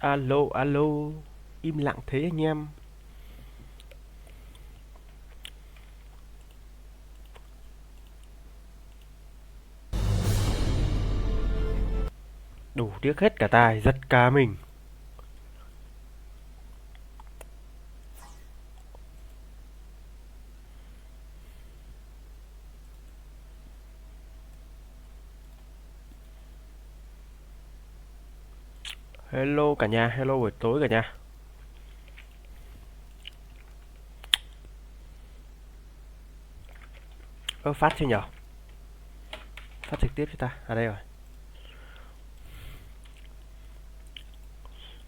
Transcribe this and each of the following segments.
Alo, alo, im lặng thế anh em. Đủ điếc hết cả tai, giật cả mình. Hello cả nhà, hello buổi tối cả nhà. Phát chưa nhở? Phát trực tiếp cho ta, à đây rồi.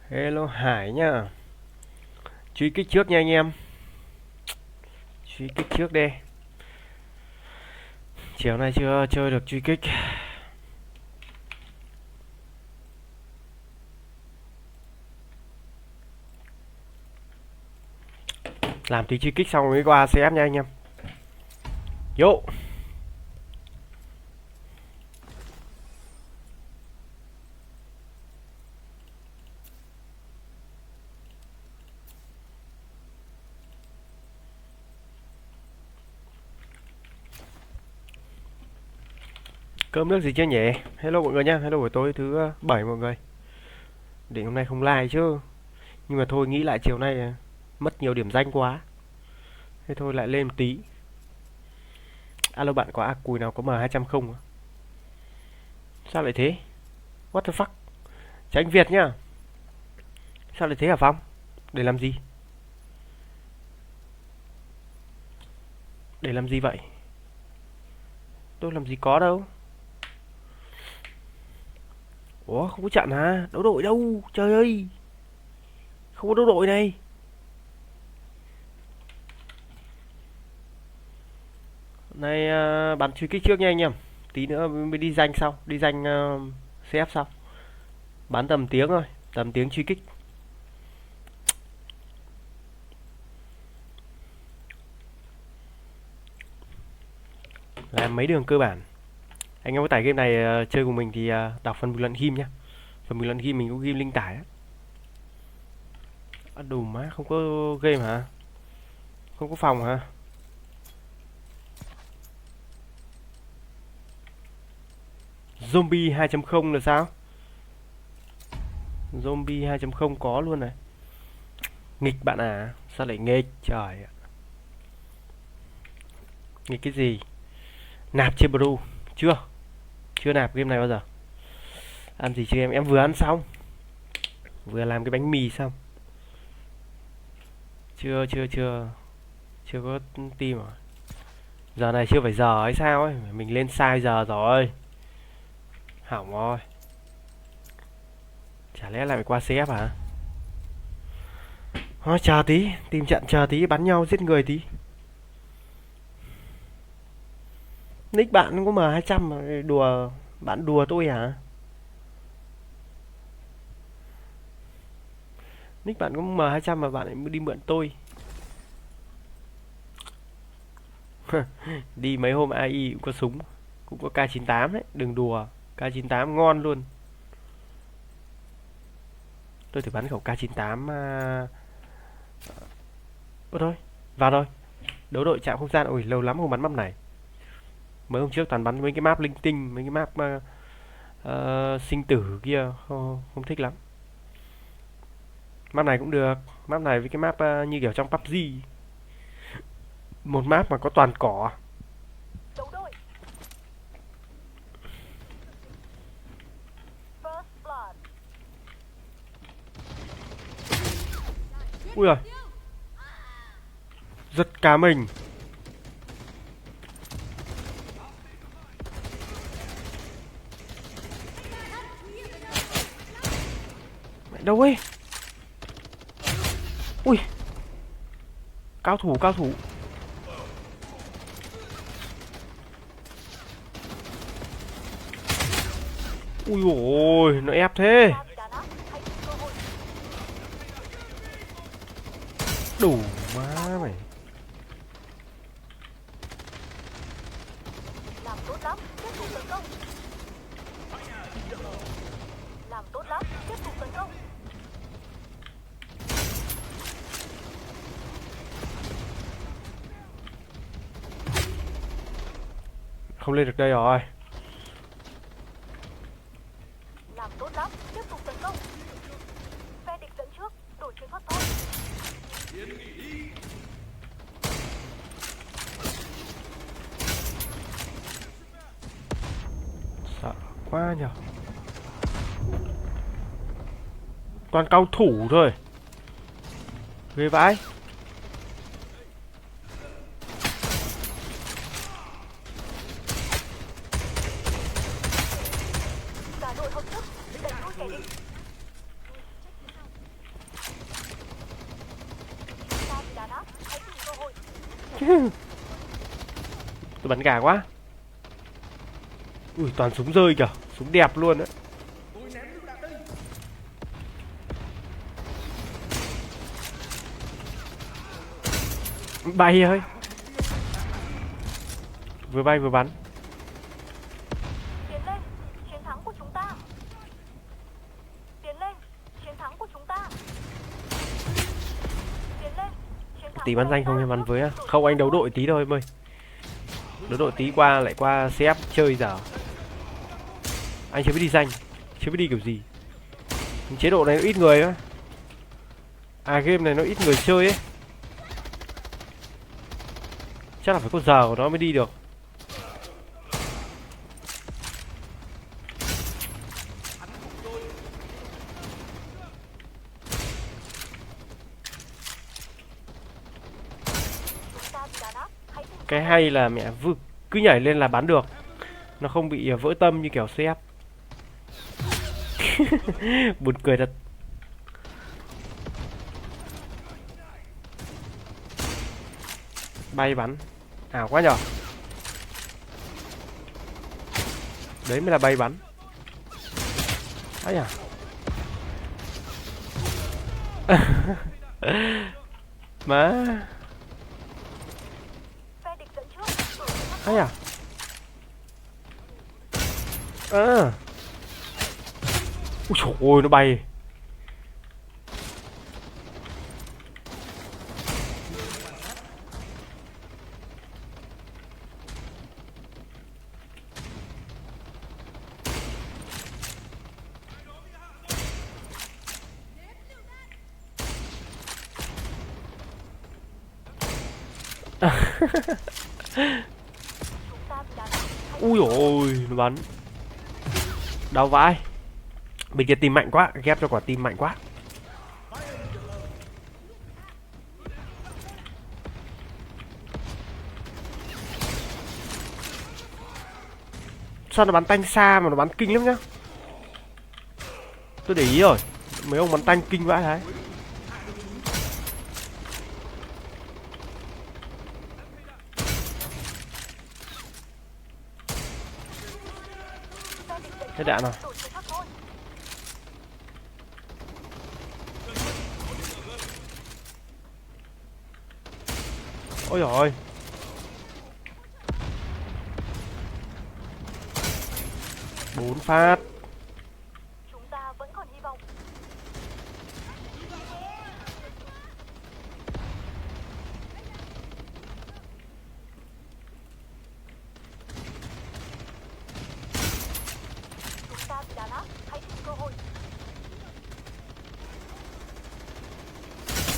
Hello Hải nhá. Truy kích trước nha anh em. Truy kích trước đi. Chiều nay chưa chơi được truy kích. Làm tí truy kích xong mới qua CF nha anh em. Yo. Cơm nước gì chưa nhỉ? Hello mọi người nhá, hello buổi tối thứ 7 mọi người. Định hôm nay không like chứ. Nhưng mà thôi nghĩ lại chiều nay mất nhiều điểm danh quá. Thế thôi lại lên một tí. Alo bạn có cùi nào có M200 không? Sao lại thế? What the fuck? Tránh Việt nhá. Sao lại thế hả Phong? Để làm gì? Để làm gì vậy? Tôi làm gì có đâu. Ủa không có trận hả? Đấu đội đâu? Trời ơi. Không có đấu đội này. Này bắn truy kích trước nha anh em. Tí nữa mới đi danh sau. Đi danh CF sau. Bắn tầm tiếng thôi. Tầm tiếng truy kích. Làm mấy đường cơ bản. Anh em có tải game này chơi cùng mình thì đọc phần bình luận ghim nhá. Phần bình luận ghim mình có ghim link tải á. Đùm má, không có game hả? Không có phòng hả? Zombie 2.0 là sao? Zombie 2.0 có luôn này. Nghịch bạn à? Sao lại nghịch? Trời ạ. Nghịch cái gì? Nạp chưa bro? Chưa. Chưa nạp game này bao giờ. Ăn gì chưa em? Em vừa ăn xong. Vừa làm cái bánh mì xong. Chưa có team à? Giờ này chưa phải giờ hay sao ấy. Mình lên sai giờ rồi. Hỏng rồi. Chả lẽ lại phải qua CF hả? Thôi chờ tí, tìm trận chờ tí, bắn nhau giết người tí. Nick bạn có M200 mà đùa, bạn đùa tôi hả? Nick bạn có M200 mà bạn lại đi mượn tôi. Đi mấy hôm AI cũng có súng, cũng có K98 đấy, đừng đùa. K98 ngon luôn. Tôi thử bắn khẩu K98 thôi, vào thôi. Đấu đội chạm không gian, ôi lâu lắm không bắn map này. Mấy hôm trước toàn bắn mấy cái map linh tinh, mấy cái map sinh tử kia, không thích lắm. Map này cũng được, map này với cái map như kiểu trong PUBG. Một map mà có toàn cỏ. Ui giời, giật cả mình. Mẹ đâu ấy? Ui, cao thủ, cao thủ. Ui ôi, nó ép thế. Đủ má mày. Làm tốt lắm, tiếp tục tấn công. Làm tốt lắm, tiếp tục tấn công. Không lên được đây rồi. Làm tốt lắm, tiếp tục tấn công. Phe địch dẫn trước, đổi chiến thuật thôi. Sợ quá nhở. Toàn cao thủ thôi. Ghê vãi. Cả đội hợp sức, đẩy lui kẻ địch. Chúng ta bị đàn áp, hãy tìm cơ hội. Tôi bắn gà quá. Ui toàn súng rơi kìa. Súng đẹp luôn đấy. Bay ơi. Vừa bay vừa bắn. Tiến lên, chiến thắng của chúng ta. Tiến lên, chiến thắng của chúng ta. Tiến lên, chiến thắng Tí của bắn danh chúng không ta. em bắn với á. Không anh đấu đội tí thôi em ơi. Đấu đội tí qua lại qua CF chơi giờ. Anh chưa biết đi danh. Chưa biết đi kiểu gì. Chế độ này nó ít người á. À game này nó ít người chơi ấy. Chắc là phải có giờ của nó mới đi được. Chúng ta bị đàn áp, hãy tìm cơ Cái hội. hay là mẹ cứ nhảy lên là bắn được. Nó không bị vỡ tâm như kiểu CF. Buồn cười thật. Bay bắn. Ảo quá nhở. Đấy mới là bay bắn. Ấy à. Má. Phe địch dẫn trước, đổi chiến thuật Ấy thôi. à. À. Ui trời ơi nó bay. Chúng ta bị đàn áp, hãy Ui ôi nó bắn. Đau vãi. Bên kia team mạnh quá. Ghép cho quả team mạnh quá. Sao nó bắn tanh xa mà nó bắn kinh lắm nhá. Tôi để ý rồi. Mấy ông bắn tanh kinh vãi đấy. phe địch dẫn Hết trước, đạn rồi. đổi chiến thuật thôi. Ôi giời ơi. Bốn phát. Chúng ta vẫn còn hy vọng. Chúng ta bị đàn áp, hãy tìm cơ hội.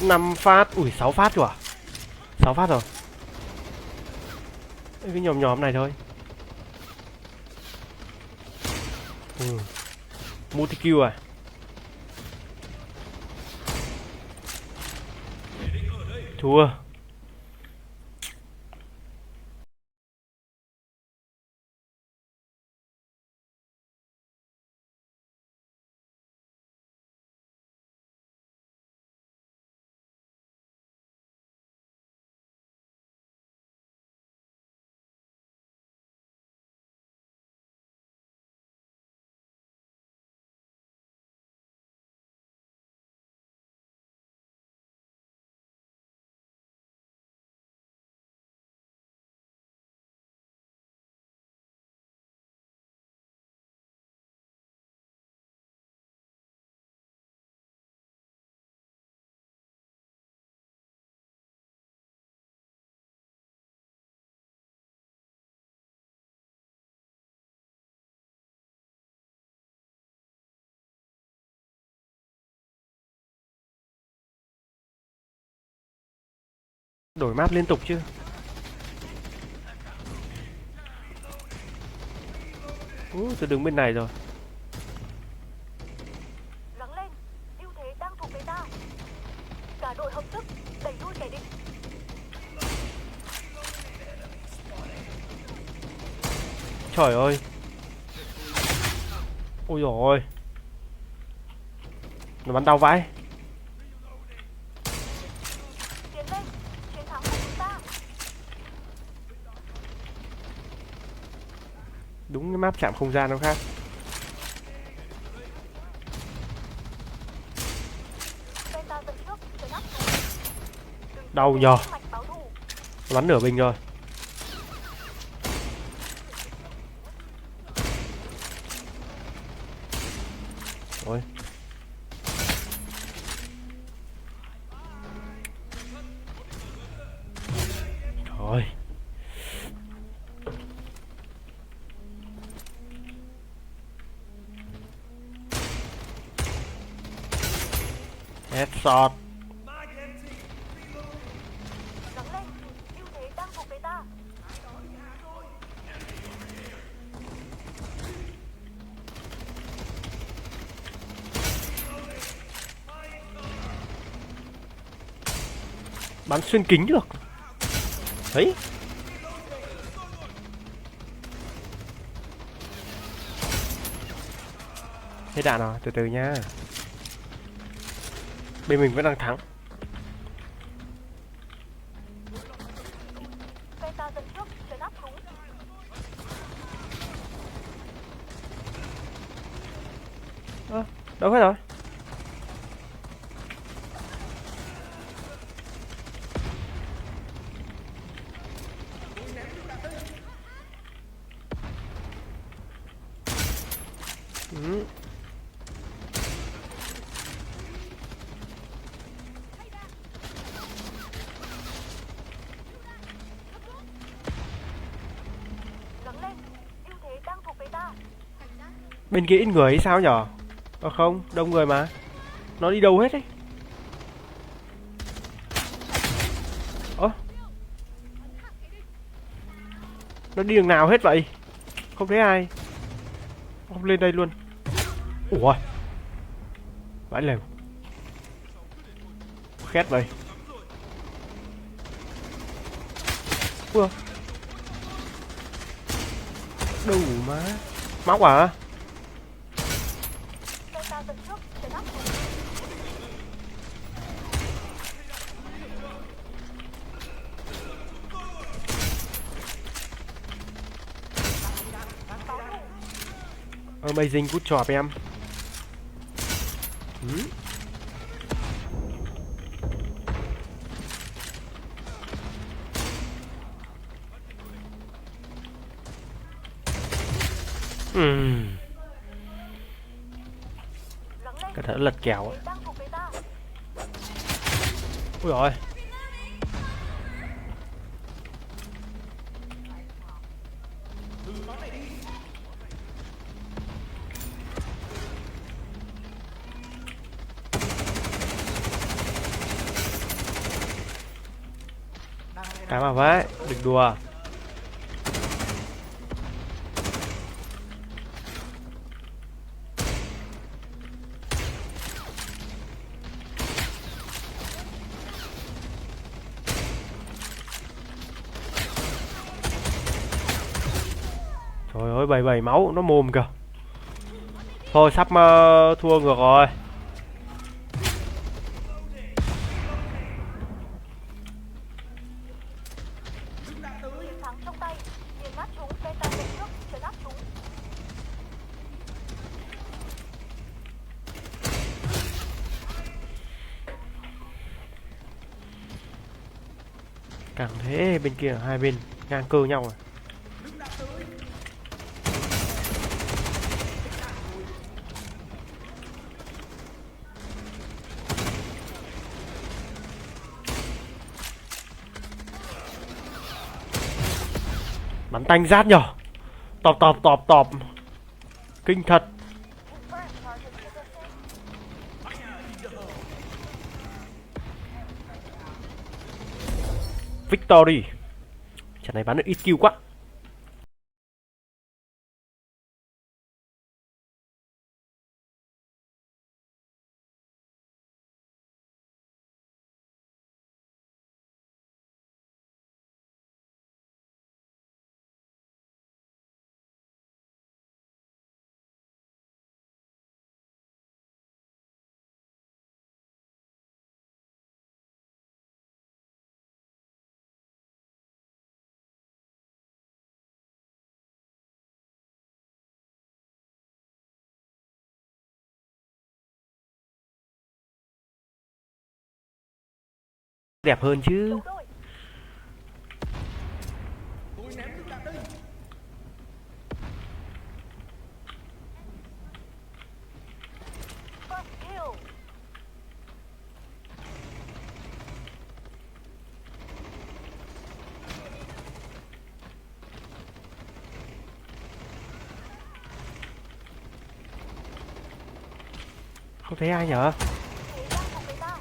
5 phát. Ui 6 phát rồi à. 6 phát rồi. Cái nhóm nhóm này thôi. Multi kill à. Thua. Đổi map liên tục chứ. Tôi đứng bên này rồi. Gắng lên, ưu thế đang thuộc về ta. Cả đội hợp sức, đẩy lui kẻ địch. Trời ơi. Ôi dồi ôi. Nó bắn đau vãi. Tiến lên, chiến thắng của chúng ta. Đúng cái map chạm không gian nó khác. Penta dẫn trước, chấn áp chúng. Đau nhờ. Mạch báo thù. Nó bắn nửa bình rồi. Ôi. Trời. Headshot. Gắng lên, ưu thế đang thuộc về ta. Bắn xuyên kính được. Đấy. Hết đạn rồi, từ từ nha. Bên mình vẫn đang thắng. Penta dẫn trước, chấn áp chúng. Đâu hết rồi. Gắng lên, ưu thế đang thuộc về ta. Bên kia ít người hay sao nhở? Không, đông người mà. Nó đi đâu hết ấy? Nó đi đường nào hết vậy? Không thấy ai. Không lên đây luôn. Ủa, vãi lều. Khét vậy. Ủa, đủ má. Móc à? Penta dẫn trước, chấn áp chúng. Amazing, good job em. Gắng lên, Cẩn thận lật kèo ưu á. thế đang thuộc về ta. Ui rồi. Cái mà vậy, đừng đùa. Trời ơi, 77 máu, nó mồm kìa. Thôi sắp thua ngược rồi. Chiến thắng trong tay, nghiền nát chúng. Penta dẫn trước, chấn áp chúng. Càng thế bên kia hai bên ngang cơ nhau rồi. Bắn tanh rát nhở. Tọp tọp tọp tọp. Kinh thật. Victory. Trận này bắn được ít kill quá. Đẹp hơn chứ. Đồng đội. First kill. Không thấy ai nhở? Thế đang của người ta.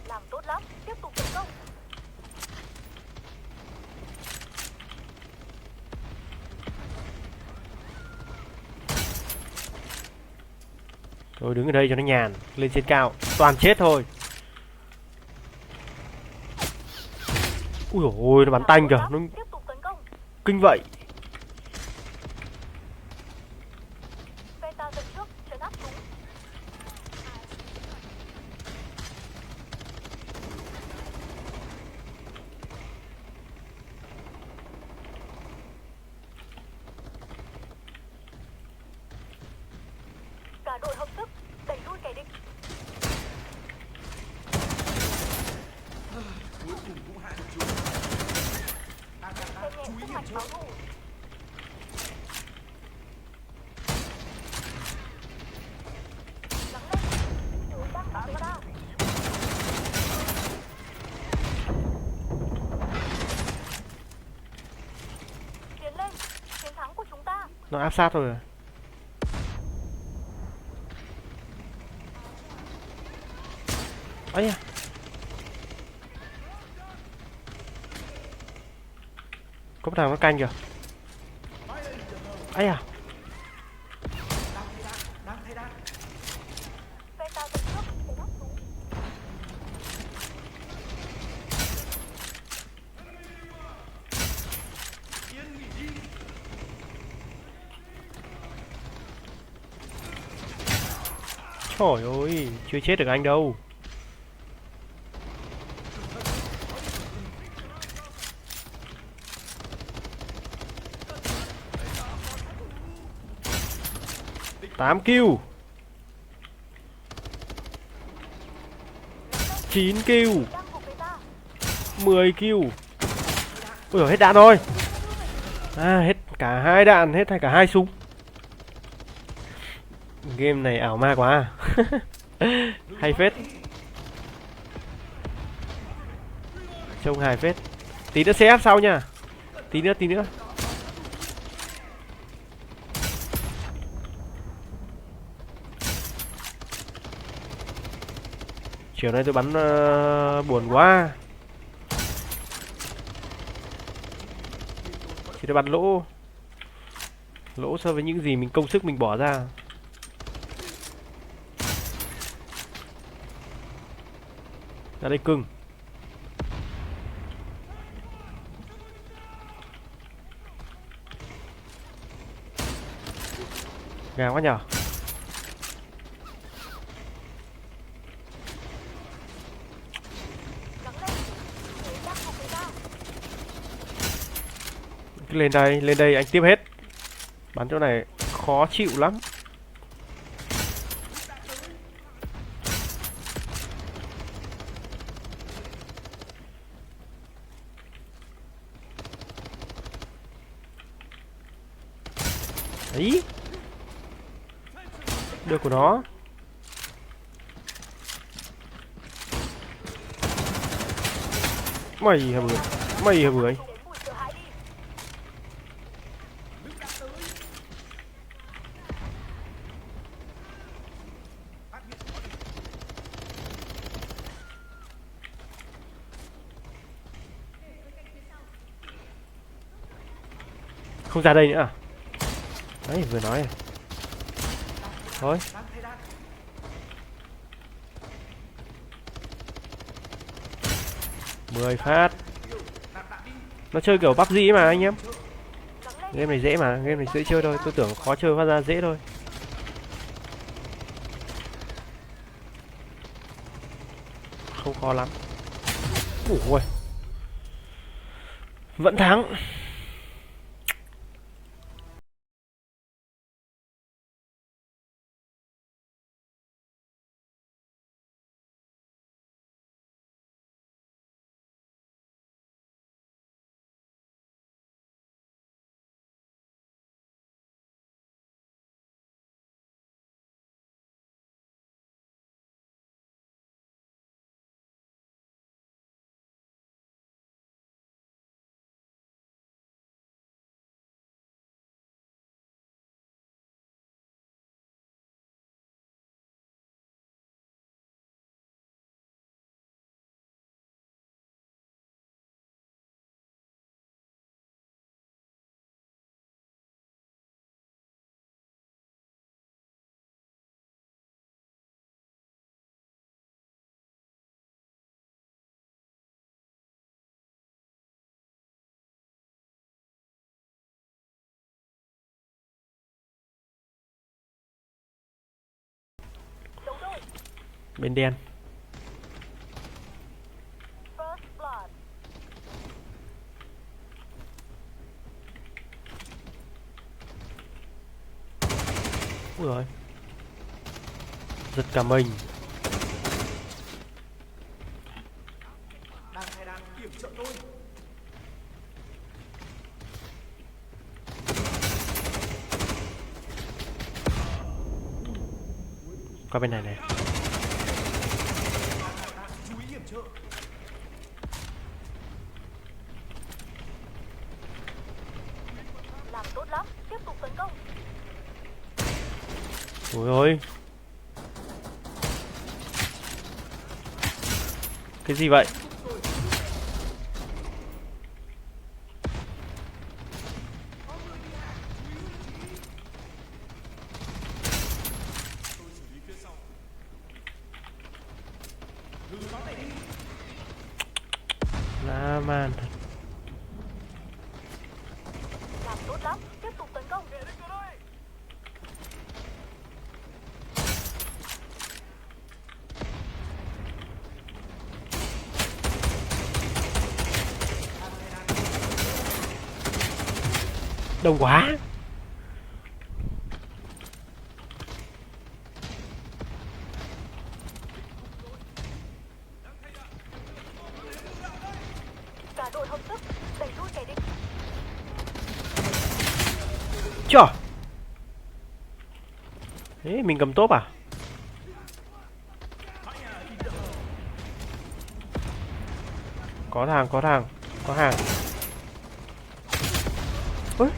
Làm tốt lắm, tiếp tục tấn công. Tôi đứng ở đây cho nó nhàn. Lên trên cao toàn chết thôi. Ui dồi ôi, nó bắn tanh kìa. Nó Tiếp tục tấn công. kinh vậy. Phe ta dẫn trước, trấn áp chúng. Cả đội hợp sức, đẩy lui kẻ địch. Xem nhẹ sức mạnh báo thù. Nắng lên, chúng đang của người ta. Tiến lên, chiến thắng của chúng ta. Nó áp sát rồi. Ấy à. Có một thằng nó canh kìa. Ấy à. Phe ta dẫn trước, trấn áp chúng. Trời ơi, chưa chết được anh đâu. Tám kill, 9 kill, Đang của người ta. 10 kill. Ui giời, hết đạn rồi. À, hết cả hai đạn, hết cả hai súng. Game này ảo ma quá. Hay phết. Trông hài phết. Tí nữa sẽ áp sau nha. Tí nữa, tí nữa. Chiều nay tôi bắn buồn quá. Chỉ tôi bắn lỗ. Lỗ so với những gì mình công sức mình bỏ ra. Ra đây cưng. Gà quá nhở. Nắng lên, chúng đang của người ta. Cứ lên đây anh tiếp hết. Bắn chỗ này khó chịu lắm. Đấy. Được của nó. Mày hả bưởi. Mày hả bưởi. Đến mùi sợ hãi đi. Không ra đây nữa à? Đấy, vừa nói rồi. Thôi. 10 phát. Nó chơi kiểu PUBG mà anh em. Game này dễ mà, game này dễ chơi thôi. Tôi tưởng khó chơi, hóa ra dễ thôi. Không khó lắm. Ui, vẫn thắng. Bên đen. First blood. Ui rồi. Giật cả mình. Qua bên này này. Làm tốt lắm, tiếp tục tấn công. Ui ôi. Cái gì vậy? Dã man thật. Làm tốt lắm, tiếp tục tấn công. Đông quá. Cả đội hợp sức, đẩy lui kẻ địch. Chà. Thế mình cầm tốt à? Có thằng, có thằng, có hàng. Ôi,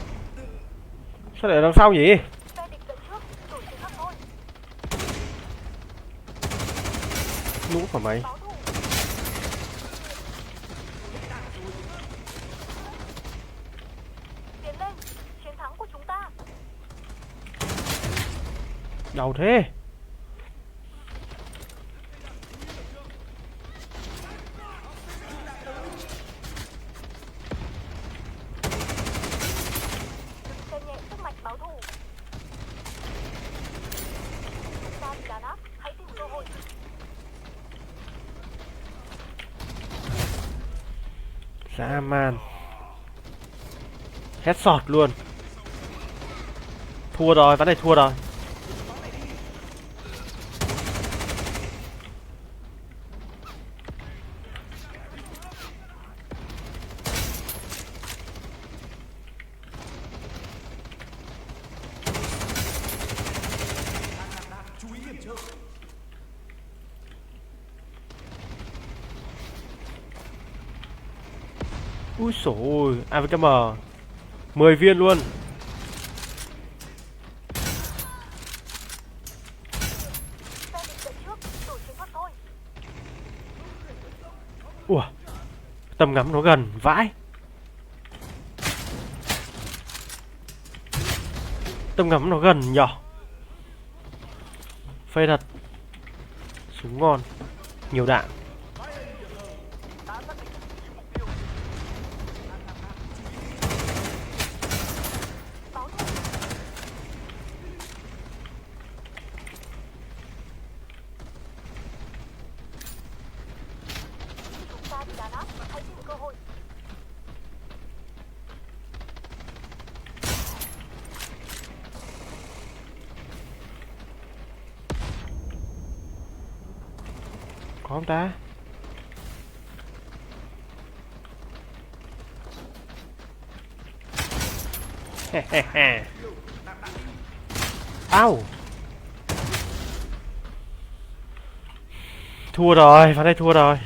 sao lại ở đằng sau nhỉ? Phe địch dẫn trước, đổi chiến thuật thôi. Lũ của mày. Báo thủ. Tiến lên, chiến thắng của chúng ta. Đau thế. Đừng xem nhẹ sức mạnh báo thủ. Ta bị đàn áp, hãy tìm cơ hội. Dã man. Headshot luôn. Thua rồi, ván này thua rồi. Úi xổ ôi, AVKM 10 viên luôn. Phe địch dẫn trước, đổi chiến thuật thôi. Ủa, tầm ngắm nó gần vãi. Tầm ngắm nó gần nhở. Phê thật. Súng ngon. Nhiều đạn. Chúng ta bị đàn áp, hãy tìm cơ hội. Có không ta? Au. Thua rồi, ván này thua rồi.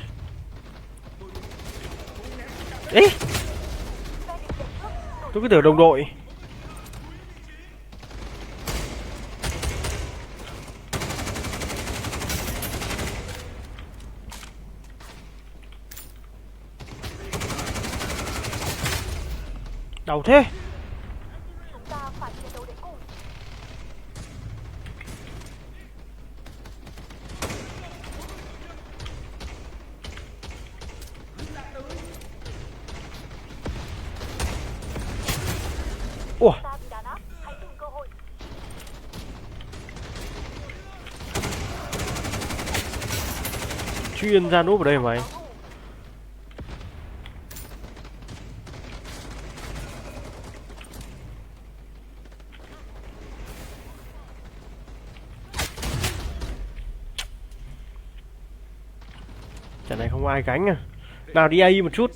Ý, tôi cứ tưởng đồng đội. Đau thế. Chúng ta phải chiến đấu đến cùng. Ủa, Ta bị đàn áp, hãy tìm cơ hội. chuyên ra núp ở đây mày. Trận này không có ai gánh à. Nào đi AI một chút.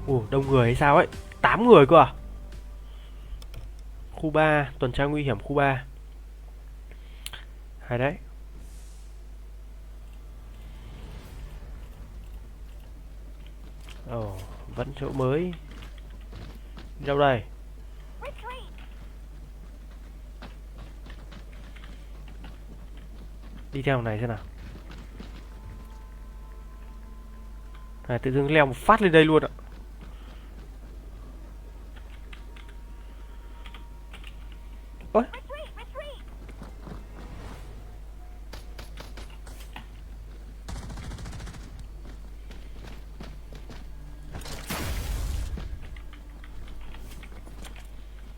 Ồ, đông người hay sao ấy? 8 người cơ à? Khu 3, tuần tra nguy hiểm khu 3. Hay đấy. Ồ, vẫn chỗ mới. Đi đâu đây? Retreat. Đi theo này xem nào. Này, tự dưng leo một phát lên đây luôn ạ. Ôi, Retreat, retreat.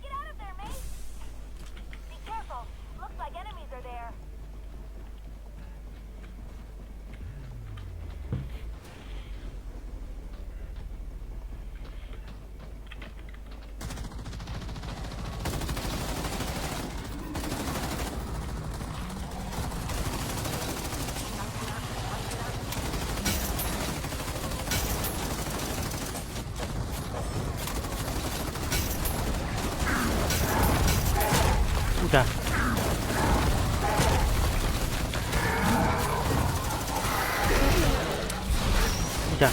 Get out of there, mate. Be careful. Looks like enemies are there. ui chà. Ui chà.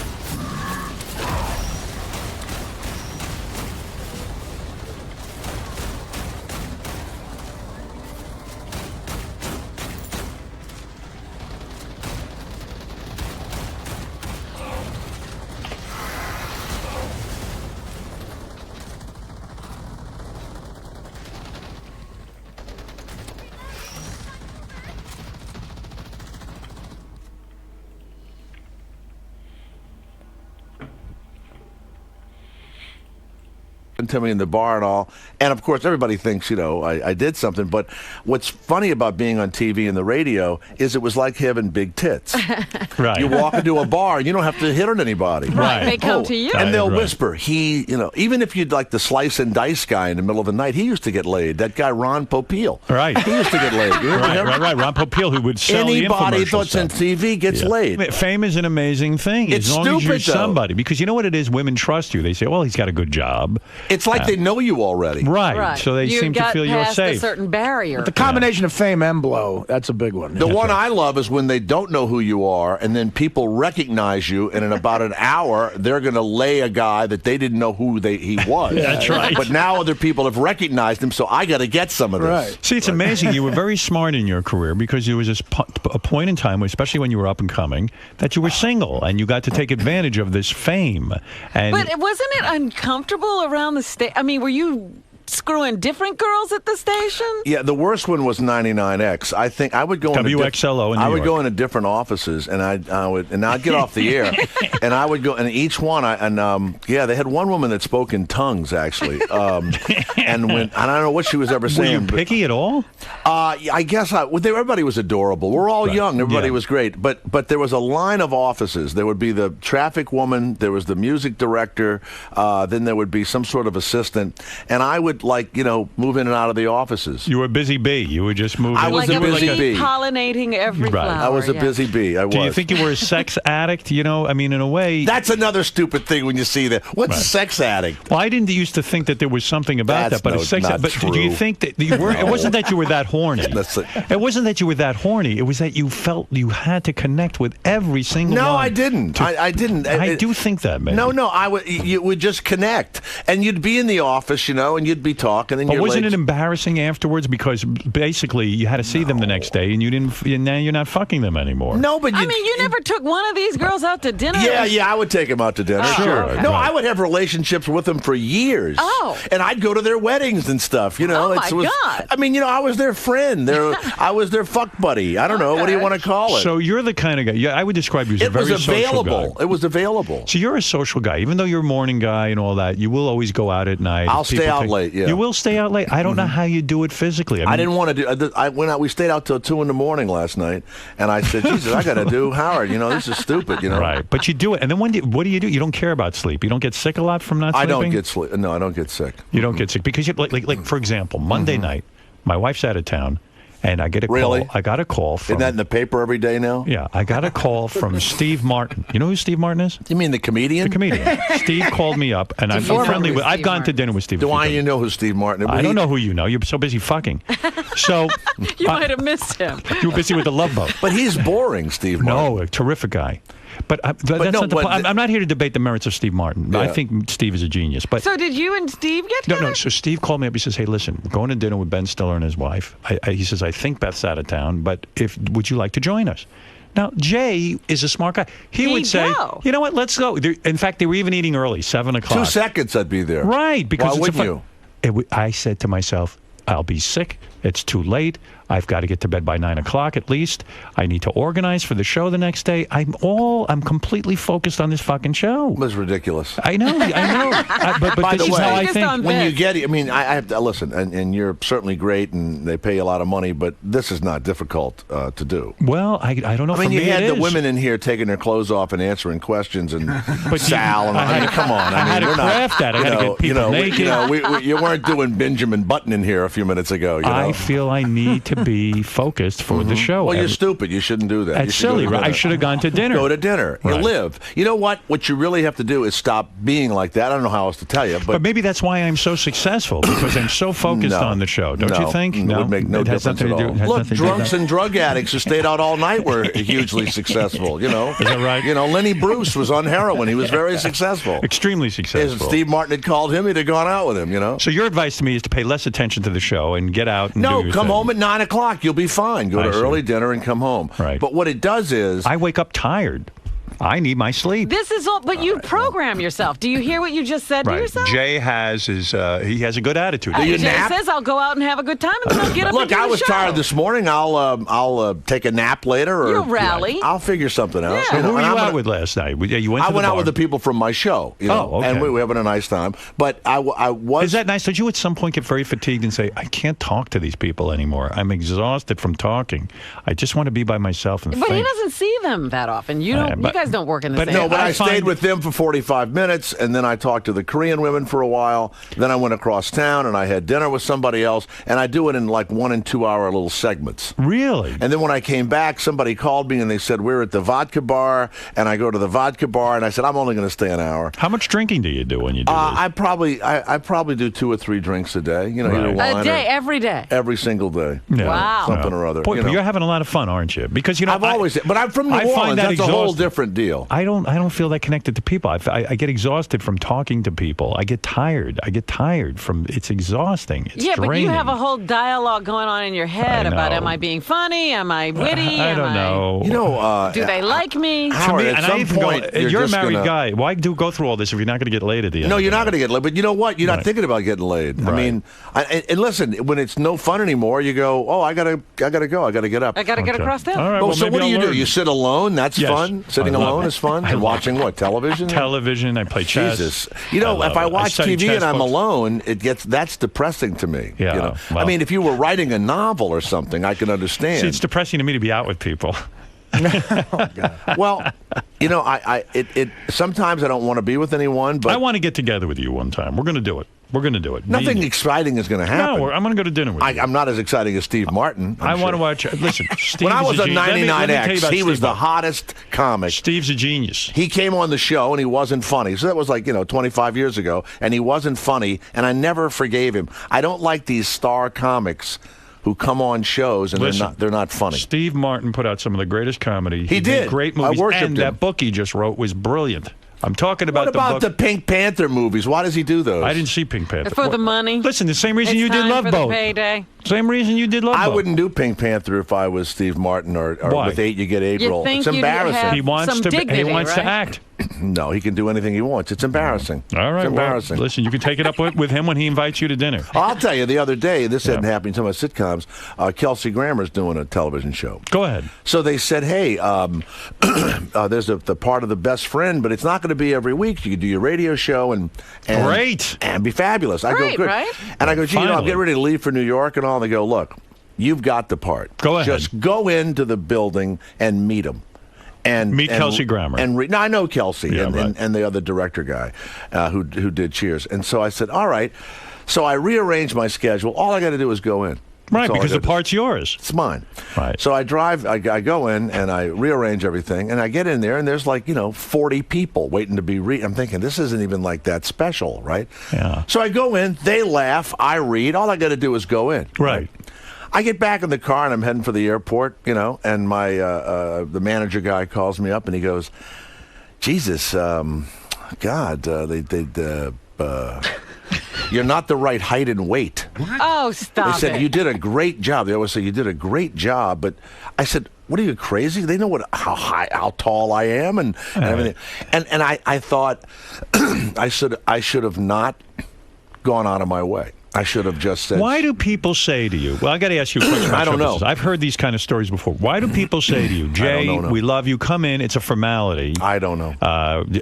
to me in the bar and all. And, of course, everybody thinks, I did something. But what's funny about being on TV and the radio is it was like having big tits. Right. You walk into a bar, you don't have to hit on anybody. Right. They come to you. And they'll Right. whisper, even if you'd like the slice and dice guy in the middle of the night, he used to get laid. That guy, Ron Popeil. Right. He used to get laid. You remember him? Right. Ron Popeil, who would sell Anybody the infomercial that's on stuff. TV gets laid. Fame is an amazing thing. It's as long as you're stupid, though. somebody. Because you know what it is? Women trust you. They say, well, he's got a good job. It's like they know you already. Right. So they you seem to got feel you're past safe. a certain barrier. The combination of fame and blow, that's a big one. The one I love is when they don't know who you are, and then people recognize you, and in about an hour, they're going to lay a guy that they didn't know who he was. That's right. But now other people have recognized him, so I got to get some of this. Right. See, it's amazing. You were very smart in your career because there was a point in time, especially when you were up and coming, that you were single and you got to take advantage of this fame. And But wasn't it uncomfortable around the state? I mean, were you screwing different girls at the station? Yeah, the worst one was 99X. I think I would go WXLO in New I would York. go into different offices, and I'd get off the air, and I would go, and each one, they had one woman that spoke in tongues actually, and I don't know what she was ever were saying. you picky at all? I guess everybody was adorable. We're all young. Everybody Yeah. was great. But there was a line of offices. There would be the traffic woman. There was the music director. Then there would be some sort of assistant. And I would, move in and out of the offices. You were a busy bee. You were just moving. I was Like a busy bee bee. pollinating every Right. flower. I was a yeah. busy bee. I was. Do you think you were a sex addict? I mean, in a way. That's another stupid thing when you see that. What's a Right. sex addict? Well, I didn't used to think that there was something about That's that, but not But do you true. think that you were? It wasn't that you were that horny. It wasn't that you were that horny. It was that you felt you had to connect with every single No, one. I didn't. I didn't. I do think that, man. No, you would just connect, and you'd be in the office, and you'd be talking, and But you're wasn't like, it embarrassing afterwards because basically you had to see them the next day and you didn't? And now you're not fucking them anymore. No, but I mean, you never took one of these girls out to dinner? Yeah, I would take them out to dinner. Sure. Sure. No, Right. I would have relationships with them for years. Oh. And I'd go to their weddings and stuff, Oh, my It was, God. I mean, I was their friend. I was their fuck buddy. I don't know. What do you want to call it? So you're the kind of guy. Yeah, I would describe you as a it was very social available. guy. It was available. So you're a social guy, even though you're a morning guy and all that. You will always go out at night. I'll stay People out late, yeah. You will stay out late. I don't know how you do it physically. I didn't want to do. I went out. We stayed out till 2 in the morning last night, and I said, "Jesus, I got to do Howard. This is stupid. Right, but you do it, and then what do you do? You don't care about sleep. You don't get sick a lot from not I sleeping. don't get sleep. No, I don't get sick. You don't get sick because like for example, Monday night, my wife's out of town, and I get a Really? call. I got a call from. Isn't that in the paper every day now? Yeah, I got a call from Steve Martin. You know who Steve Martin is? You mean the comedian? The comedian. Steve called me up, and I'm former friendly with. Steve I've gone to Martin. dinner with Steve. Do a few I? times. You know who Steve Martin is? I don't know who you know. You're so busy fucking. So You might have missed him. you were busy with the Love Boat. But he's boring, Steve Martin. No, a terrific guy. But that's no, not the but point. I'm not here to debate the merits of Steve Martin. I Yeah. think Steve is a genius. But So did you and Steve get no. together? So Steve called me up. He says, "Hey, listen, we're going to dinner with Ben Stiller and his wife." He says, "I think Beth's out of town, but would you like to join us?" Now, Jay is a smart guy. He would He'd say, go. "You know what? Let's go." In fact, they were even eating early, 7:00. 2 seconds, I'd be there. Right, because Why it's wouldn't you? I said to myself, I'll be sick. It's too late. I've got to get to bed by 9:00 at least. I need to organize for the show the next day. I'm completely focused on this fucking show. It was ridiculous. I know. But By this the is way, how I Focused think. on When you Ben. get it, I mean, I have to listen, and you're certainly great, and they pay a lot of money, but this is not difficult to do. Well, I don't know. I mean, for you me had it the is. women in here taking their clothes off and answering questions, and But Sal, and I mean, come on. I had to we're not- craft that. I had to get people naked. You weren't doing Benjamin Button in here a few minutes ago. I feel I need to be focused for the show. Well, you're stupid. You shouldn't do that. You That's should go silly, to right? I dinner. should have gone to dinner. Go to dinner. You Right. live. You know what? What you really have to do is stop being like that. I don't know how else to tell you, But maybe that's why I'm so successful, because I'm so focused No. on the show. Don't you think? It would make no It has difference nothing at to all. do. It has Look, nothing to do with drunks that. and drug addicts who stayed out all night were hugely successful. Is that right? Lenny Bruce was on heroin. He was very successful. Extremely If successful. Steve Martin had called him, he'd have gone out with him. So your advice to me is to pay less attention to the show and get out and No, do your come thing. home at 9:00. You'll be fine. Go I to see. early dinner and come home. Right. But what it does is, I wake up tired. I need my sleep. This is all, but you program yourself. Do you hear what you just said to Right. yourself? Jay has his. He has a good attitude. you Jay nap? says I'll go out and have a good time, and then I'll get up Look, and do I the was show. tired this morning. I'll take a nap later, or You'll rally. I'll figure something out. Yeah. Who were and you I'm out gonna- with last night? You went I to the went out bar. with the people from my show, Oh, okay. and we were having a nice time. But I was. Is that nice? Did you at some point get very fatigued and say, I can't talk to these people anymore. I'm exhausted from talking. I just want to be by myself and But he think. doesn't see them that often. You don't. but- you guys don't work in the but same. No, but I find- stayed with them for 45 minutes, and then I talked to the Korean women for a while. Then I went across town, and I had dinner with somebody else, and I do it in like 1 and 2 hour little segments. Really? And then when I came back, somebody called me, and they said, we're at the vodka bar, and I go to the vodka bar, and I said, I'm only going to stay an hour. How much drinking do you do when you do this? I probably do 2 or 3 drinks a day, either Right. wine a day, or every day. every single day. Yeah. Wow. Something or other. Boy, but you're having a lot of fun, aren't you? Because, I've always, but I'm from New I find Orleans. that That's a whole exhausting. different deal. I don't feel that connected to people. I get exhausted from talking to people. I get tired. From it's exhausting. It's Yeah, but you draining. have a whole dialogue going on in your head I about, know. am I being funny? Am I witty? I don't know. Do they like me? Howard, To me, at and I some even point, go, you're a just married gonna- guy. Why go through all this if you're not going to get laid at the end? No, of you're the not night? going to get laid. But you know what? You're not Right. thinking about getting laid. I Right. mean, and listen, when it's no fun anymore, you go, oh, I gotta go. I gotta get up. I got to get Okay. across town. All right. Oh, well, so maybe what do I'll you do? learn. You sit alone? That's Yes. fun. Sitting I love alone it. is fun. I And love watching what? Television? Television. I play chess. Jesus. You know, love if I it. watch study TV chess and I'm books. alone, that's depressing to me. Yeah, You know? well. I mean, if you were writing a novel or something, I can understand. See, it's depressing to me to be out with people. Well, you know, it sometimes I don't want to be with anyone, but I want to get together with you one time. We're going to do it. We're going to do it. nothing Me- exciting is going to happen. No, I'm going to go to dinner with you. I'm not as exciting as Steve Martin. I I'm want to sure. watch. Listen, Steve When I is was a on genius. Let me tell you 99X, about he was Steve the Martin. hottest comic. Steve's a genius. He came on the show and he wasn't funny. So that was like, 25 years ago, and he wasn't funny, and I never forgave him. I don't like these star comics who come on shows and Listen, they're not funny. Steve Martin put out some of the greatest comedy. He made did. great I movies, worshipped and him. that book he just wrote was brilliant. I'm talking about What about the book. Pink Panther movies? Why does he do those? I didn't see Pink Panther. For the money. Listen, the same reason It's you did time Love for the Boat. payday. Same reason you did Love Boat. I wouldn't do Pink Panther if I was Steve Martin or Why? with 8 You Get April. think It's you'd embarrassing. have- He wants some to. He dignity, wants to right? act. No, he can do anything he wants. It's embarrassing. All right. It's Well, embarrassing. listen, you can take it up with him when he invites you to dinner. I'll tell you, the other day, this hadn't Yeah. happened to my sitcoms, Kelsey Grammer's doing a television show. Go ahead. So they said, hey, there's the part of The Best Friend, but it's not going to be every week. You can do your radio show and Great. and be fabulous. I go, Great, good. right? And I go, gee, I'm Finally. getting ready to leave for New York and all. They go, look, you've got the part. Go ahead. Just go into the building and meet him. And Meet Kelsey Grammer. No, I know Kelsey Yeah, and, right. and the other director guy who did Cheers. And so I said, all right. So I rearranged my schedule. All I got to do is go in. Right, That's all I because the gotta do. part's yours. It's mine. Right. So I drive, I go in and I rearrange everything, and I get in there, and there's 40 people waiting to be I'm thinking, this isn't even like that special, right? Yeah. So I go in, they laugh, I read, all I got to do is go in. Right. I get back in the car, and I'm heading for the airport, and my the manager guy calls me up, and he goes, Jesus, God, you're not the right height and weight. Oh, stop They said, it. you did a great job. They always say, you did a great job. But I said, what are you, crazy? They know how tall I am and everything. And I thought I should have not gone out of my way. I should have just said. Why do people say to you? Well, I got to ask you a question. About I don't show know. business. I've heard these kind of stories before. Why do people say to you, Jay, know, no. we love you, come in, it's a formality. I don't know.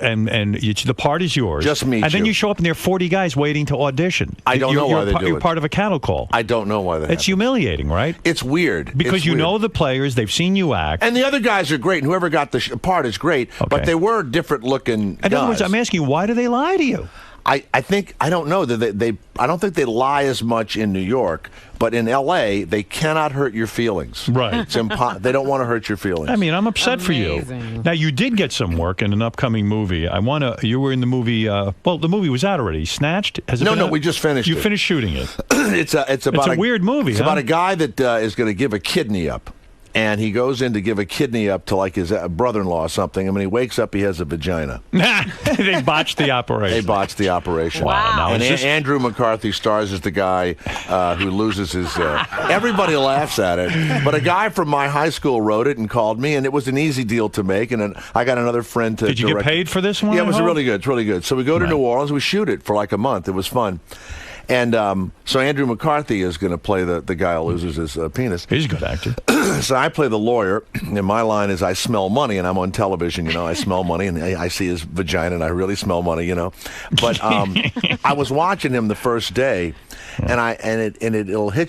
And the part is yours. Just meet And then you. you show up and there are 40 guys waiting to audition. I don't know why they do You're it. part of a cattle call. I don't know why that It's humiliating, right? It's weird. Because It's you weird. know the players, they've seen you act. And the other guys are great, and whoever got the part is great, Okay. but they were different looking In guys. other words, I'm asking you, why do they lie to you? I think I don't know that they I don't think they lie as much in New York, but in L.A. they cannot hurt your feelings. Right. It's they don't want to hurt your feelings. I mean, I'm upset for you. Amazing. Now, you did get some work in an upcoming movie. You were in the movie. Well, the movie was out already. Snatched? Has it No, been no, out? we just finished You it. finished shooting it. it's about a weird movie, It's huh? about a guy that is going to give a kidney up. and he goes in to give a kidney up to like his brother-in-law or something. And when he wakes up, he has a vagina. They botched the operation. They botched the operation. Wow. Now, And is this- Andrew McCarthy stars as the guy who loses his... everybody laughs at it. But a guy from my high school wrote it and called me, and it was an easy deal to make. And then I got another friend to Did you get direct paid for this one? Yeah, it I was hope? really good. It's really good. So we go to New Orleans. We shoot it for like a month. It was fun. And so Andrew McCarthy is going to play the guy who loses his penis. He's a good actor. So I play the lawyer, and my line is I smell money, and I'm on television, I smell money, and I see his vagina, and I really smell money, But I was watching him the first day, and it'll hit